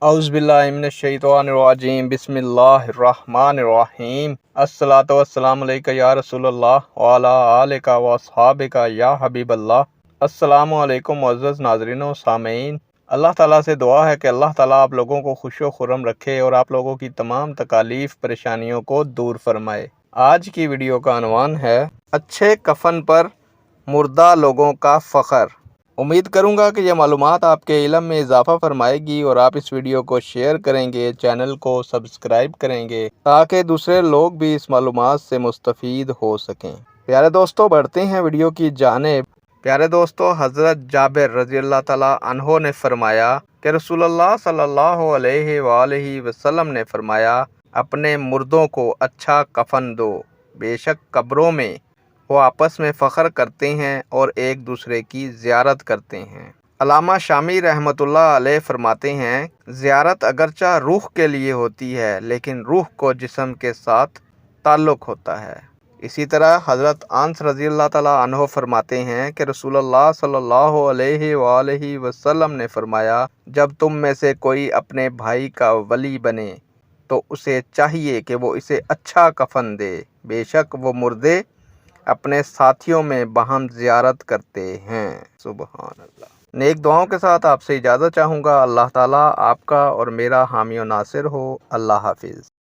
औज़ुबिल्लाहिमिनश्शैतानिर्रजीम बिस्मिल्लाहिर्रहमानिर्रहीम अस्सलातु वस्सलामु अलैका या रसूलल्लाह व अला आलिका व अस्हाबिका या हबीबल्लाह। अस्सलामु अलैकुम मुअज़्ज़ज़ नाज़रीन व सामीन। अल्लाह ताला से दुआ है कि अल्लाह ताला आप लोगों को खुशो खुर्रम रखे और आप लोगों की तमाम तकालीफ परेशानियों को दूर फरमाए। आज की वीडियो का अनवान है अच्छे कफन पर मुर्दा लोगों का फ़ख्र। उम्मीद करूंगा कि यह मालूमात आपके इल्म में इजाफ़ा फरमाएगी और आप इस वीडियो को शेयर करेंगे, चैनल को सब्सक्राइब करेंगे ताकि दूसरे लोग भी इस मालूमात से मुस्तफ़ीद हो सकें। प्यारे दोस्तों, बढ़ते हैं वीडियो की जानिब। प्यारे दोस्तों, हज़रत जाबिर रज़ियल्लाहु ताला अन्हो ने फरमाया कि रसूलुल्लाह सल्लल्लाहु अलैहि वसल्लम ने फरमाया, अपने मुर्दों को अच्छा कफन दो, बेशक कब्रों में वो आपस में फ़ख्र करते हैं और एक दूसरे की ज़ियारत करते हैं। अल्लामा शामी रहमतुल्लाह अलैह फरमाते हैं, ज़ियारत अगरचा रूह के लिए होती है लेकिन रूह को जिस्म के साथ ताल्लुक़ होता है। इसी तरह हज़रत अनस रज़ियल्लाहु ताला अन्हो फरमाते हैं कि रसूलुल्लाह सल्लल्लाहु अलैहि वसल्लम ने फरमाया, जब तुम में से कोई अपने भाई का वली बने तो उसे चाहिए कि वो इसे अच्छा कफन दे, बेशक वो मुर्दे अपने साथियों में बाहम ज़ियारत करते हैं। सुबहान अल्लाह। नेक दुआओं के साथ आपसे इजाज़त चाहूँगा। अल्लाह ताला आपका और मेरा हामी और नासिर हो। अल्लाह हाफिज़।